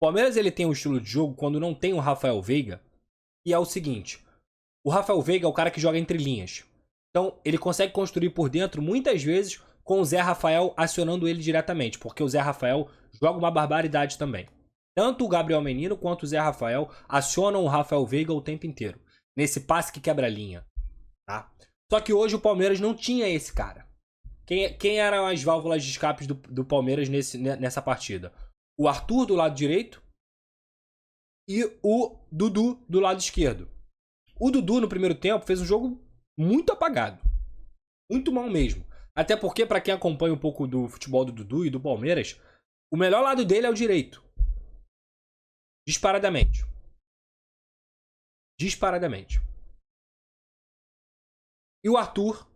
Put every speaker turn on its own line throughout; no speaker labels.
O Palmeiras ele tem um estilo de jogo quando não tem o Rafael Veiga, e é o seguinte: o Rafael Veiga é o cara que joga entre linhas. Então, ele consegue construir por dentro muitas vezes com o Zé Rafael acionando ele diretamente, porque o Zé Rafael joga uma barbaridade também. Tanto o Gabriel Menino quanto o Zé Rafael acionam o Rafael Veiga o tempo inteiro, nesse passe que quebra a linha, tá? Só que hoje o Palmeiras não tinha esse cara. Quem eram as válvulas de escape do Palmeiras nessa partida? O Arthur do lado direito e o Dudu do lado esquerdo. O Dudu no primeiro tempo fez um jogo muito apagado. Muito mal mesmo. Até porque, pra quem acompanha um pouco do futebol do Dudu e do Palmeiras, o melhor lado dele é o direito. Disparadamente. Disparadamente. E o Arthur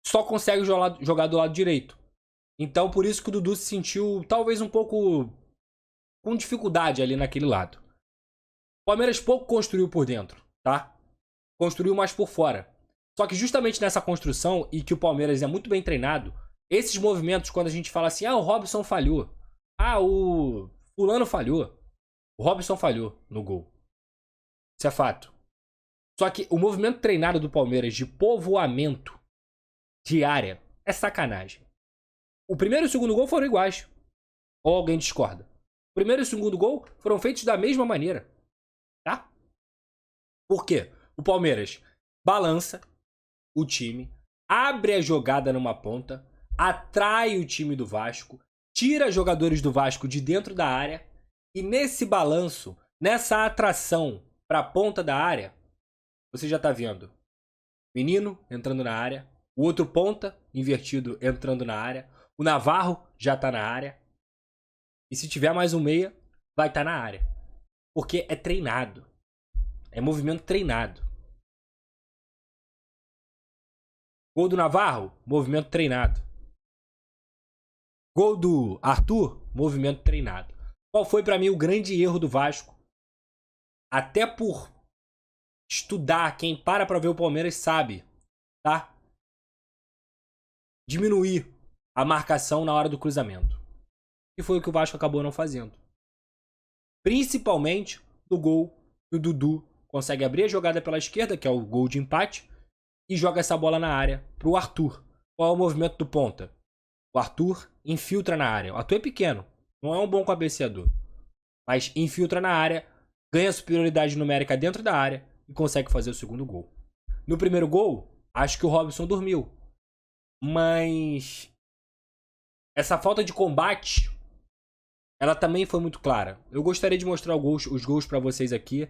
só consegue jogar do lado direito. Então, por isso que o Dudu se sentiu talvez um pouco com dificuldade ali naquele lado. O Palmeiras pouco construiu por dentro, tá? Construiu mais por fora. Só que justamente nessa construção, e que o Palmeiras é muito bem treinado, esses movimentos, quando a gente fala assim, o Robson falhou. O fulano falhou. O Robson falhou no gol. Isso é fato. Só que o movimento treinado do Palmeiras de povoamento de área é sacanagem. O primeiro e o segundo gol foram iguais. Ou alguém discorda? O primeiro e o segundo gol foram feitos da mesma maneira. Tá? Por quê? O Palmeiras balança o time, abre a jogada numa ponta, atrai o time do Vasco, tira jogadores do Vasco de dentro da área e nesse balanço, nessa atração para a ponta da área, você já tá vendo Menino entrando na área, o outro ponta invertido entrando na área, o Navarro já tá na área e se tiver mais um meia, vai estar na área. Porque é treinado. É movimento treinado. Gol do Navarro, movimento treinado. Gol do Arthur, movimento treinado. Qual foi pra mim o grande erro do Vasco? Até por estudar, quem para pra ver o Palmeiras sabe, tá? Diminuir a marcação na hora do cruzamento. E foi o que o Vasco acabou não fazendo. Principalmente no gol que o Dudu consegue abrir a jogada pela esquerda, que é o gol de empate, e joga essa bola na área pro Arthur. Qual é o movimento do ponta? O Arthur infiltra na área. O Arthur é pequeno, não é um bom cabeceador, mas infiltra na área, ganha superioridade numérica dentro da área e consegue fazer o segundo gol. No primeiro gol, acho que o Robson dormiu, mas essa falta de combate, ela também foi muito clara. Eu gostaria de mostrar os gols pra vocês aqui,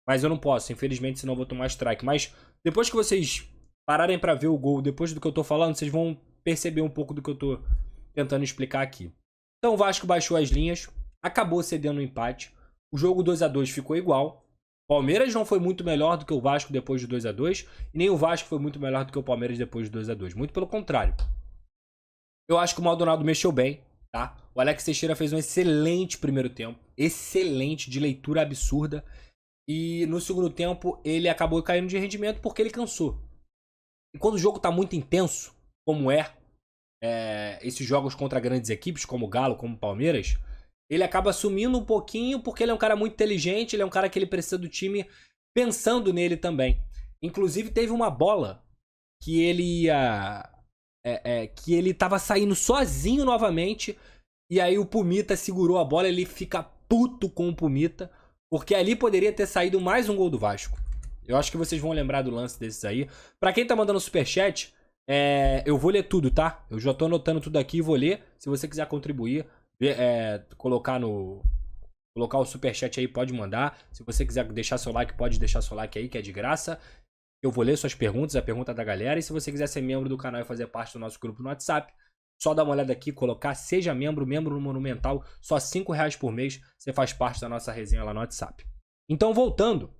mas eu não posso, infelizmente, senão eu vou tomar strike. Mas depois que vocês pararem pra ver o gol, depois do que eu tô falando, vocês vão perceber um pouco do que eu tô tentando explicar aqui. Então o Vasco baixou as linhas, acabou cedendo o empate. O jogo 2-2 ficou igual. O Palmeiras não foi muito melhor do que o Vasco depois do 2-2, e nem o Vasco foi muito melhor do que o Palmeiras depois do 2-2. Muito pelo contrário. Eu acho que o Maldonado mexeu bem, tá? O Alex Teixeira fez um excelente primeiro tempo. Excelente, de leitura absurda. E no segundo tempo ele acabou caindo de rendimento porque ele cansou. E quando o jogo tá muito intenso, como esses jogos contra grandes equipes, como o Galo, como o Palmeiras, ele acaba sumindo um pouquinho porque ele é um cara muito inteligente, ele é um cara que ele precisa do time pensando nele também. Inclusive teve uma bola que ele ia... que ele tava saindo sozinho novamente, e aí o Pumita segurou a bola, ele fica puto com o Pumita, porque ali poderia ter saído mais um gol do Vasco. Eu acho que vocês vão lembrar do lance desses aí. Pra quem tá mandando superchat, eu vou ler tudo, tá? Eu já tô anotando tudo aqui e vou ler. Se você quiser contribuir, colocar o superchat aí, pode mandar. Se você quiser deixar seu like, pode deixar seu like aí, que é de graça. Eu vou ler suas perguntas, a pergunta da galera. E se você quiser ser membro do canal e fazer parte do nosso grupo no WhatsApp, só dá uma olhada aqui, colocar seja membro no Monumental, só R$5 por mês, você faz parte da nossa resenha lá no WhatsApp. Então, voltando,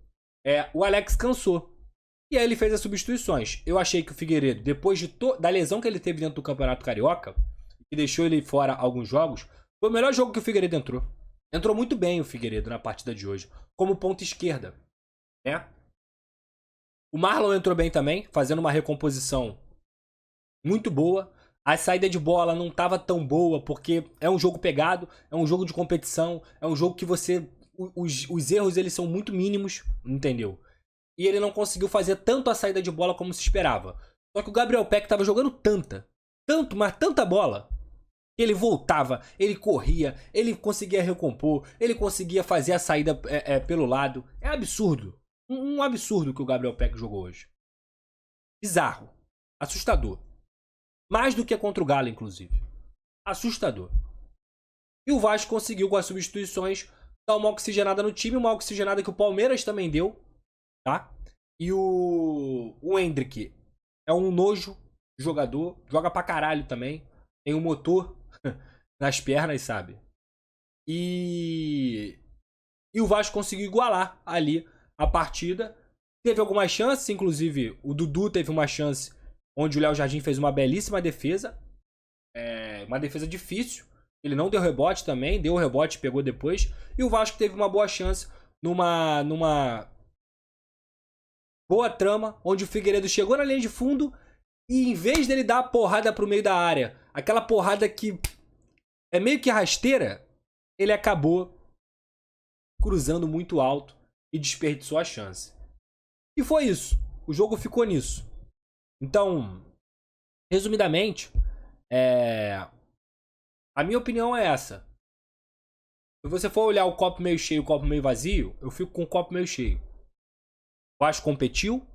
o Alex cansou. E aí ele fez as substituições. Eu achei que o Figueiredo, depois da lesão que ele teve dentro do Campeonato Carioca, que deixou ele fora alguns jogos, foi o melhor jogo que o Figueiredo entrou. Entrou muito bem o Figueiredo na partida de hoje, como ponta esquerda, né? O Marlon entrou bem também, fazendo uma recomposição muito boa. A saída de bola não estava tão boa, porque é um jogo pegado, é um jogo de competição, é um jogo que você... Os erros, eles são muito mínimos, entendeu? E ele não conseguiu fazer tanto a saída de bola como se esperava. Só que o Gabriel Peck estava jogando mas tanta bola, que ele voltava, ele corria, ele conseguia recompor, ele conseguia fazer a saída pelo lado. É absurdo. Um absurdo que o Gabriel Peck jogou hoje. Bizarro. Assustador. Mais do que contra o Galo, inclusive. Assustador. E o Vasco conseguiu, com as substituições, dar uma oxigenada no time. Uma oxigenada que o Palmeiras também deu. Tá? E o Endrick é um nojo jogador. Joga pra caralho também. Tem um motor nas pernas, sabe? E o Vasco conseguiu igualar ali a partida. Teve algumas chances, inclusive o Dudu teve uma chance onde o Léo Jardim fez uma belíssima defesa. Uma defesa difícil. Ele não deu rebote também, deu o rebote, pegou depois. E o Vasco teve uma boa chance numa boa trama, onde o Figueiredo chegou na linha de fundo e em vez dele dar a porrada pro meio da área, aquela porrada que é meio que rasteira, ele acabou cruzando muito alto e desperdiçou a chance. E foi isso. O jogo ficou nisso. Então, resumidamente, a minha opinião é essa. Se você for olhar o copo meio cheio e o copo meio vazio, eu fico com o copo meio cheio. O Vasco competiu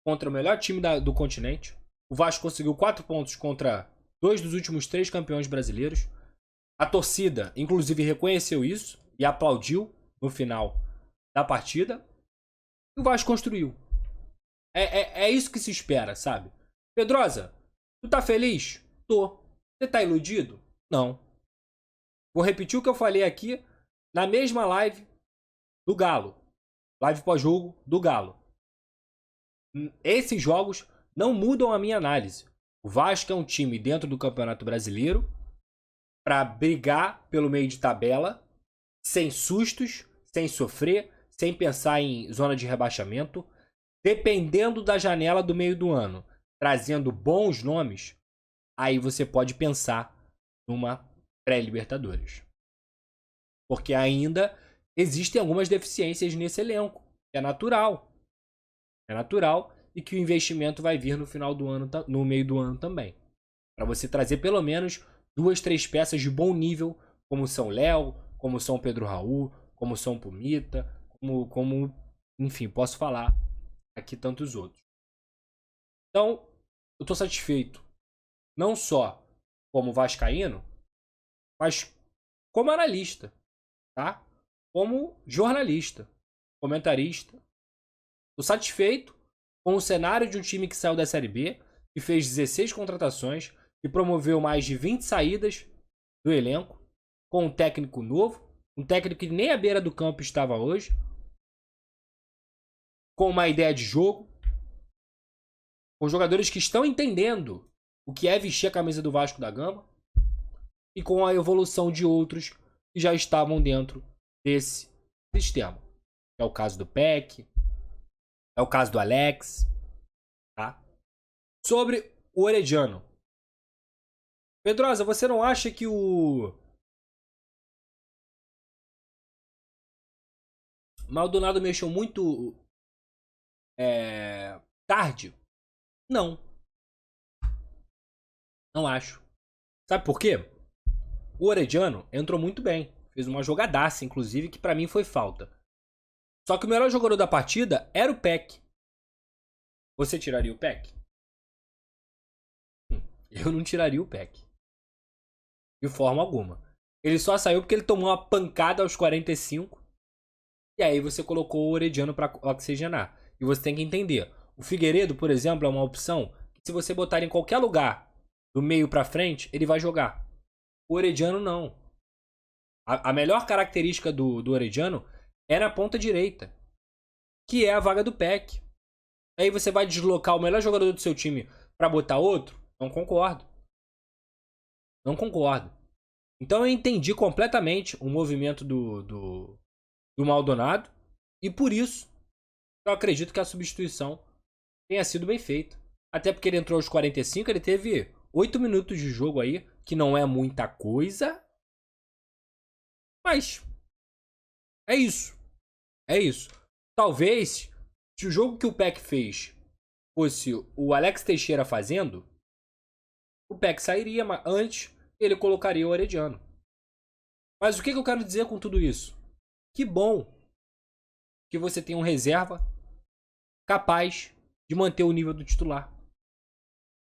contra o melhor time do continente. O Vasco conseguiu 4 pontos contra 2 dos últimos 3 campeões brasileiros. A torcida, inclusive, reconheceu isso e aplaudiu no final da partida. E o Vasco construiu. É isso que se espera, sabe? Pedrosa, tu tá feliz? Tô. Você tá iludido? Não. Vou repetir o que eu falei aqui na mesma live do Galo. Live pós-jogo do Galo. Esses jogos não mudam a minha análise. O Vasco é um time dentro do Campeonato Brasileiro para brigar pelo meio de tabela, sem sustos, sem sofrer, sem pensar em zona de rebaixamento, dependendo da janela do meio do ano, trazendo bons nomes, aí você pode pensar numa pré-Libertadores. Porque ainda existem algumas deficiências nesse elenco. É natural. É natural e que o investimento vai vir no final do ano, no meio do ano também. Para você trazer pelo menos 2, 3 peças de bom nível, como São Léo, como São Pedro Raul, como São Pumita, enfim, posso falar aqui tantos outros. Então, eu tô satisfeito. Não só como vascaíno, mas como analista, tá? Como jornalista, comentarista. Tô satisfeito com o cenário de um time que saiu da Série B, que fez 16 contratações, que promoveu mais de 20 saídas do elenco, com um técnico novo, um técnico que nem à beira do campo estava hoje, com uma ideia de jogo, com jogadores que estão entendendo o que é vestir a camisa do Vasco da Gama, e com a evolução de outros que já estavam dentro desse sistema. É o caso do Peck, é o caso do Alex, tá? Sobre o Orediano. Pedrosa, você não acha que o Maldonado mexeu muito tarde? Não. Não acho. Sabe por quê? O Orediano entrou muito bem. Fez uma jogadaça, inclusive, que pra mim foi falta. Só que o melhor jogador da partida era o Peck. Você tiraria o Peck? Eu não tiraria o Peck. De forma alguma. Ele só saiu porque ele tomou uma pancada aos 45. E aí você colocou o Orediano pra oxigenar. E você tem que entender. O Figueiredo, por exemplo, é uma opção que se você botar em qualquer lugar, do meio pra frente, ele vai jogar. O Orediano não. A melhor característica do Orediano é na ponta direita, que é a vaga do Peck. Aí você vai deslocar o melhor jogador do seu time pra botar outro? Não concordo. Não concordo. Então eu entendi completamente o movimento do Maldonado. E por isso eu acredito que a substituição tenha sido bem feita. Até porque ele entrou aos 45, ele teve 8 minutos de jogo aí, que não é muita coisa. Mas é isso. É isso. Talvez, se o jogo que o Peck fez fosse o Alex Teixeira fazendo, o Peck sairia, mas antes ele colocaria o Orediano. Mas o que eu quero dizer com tudo isso? Que bom que você tem um reserva capaz de manter o nível do titular.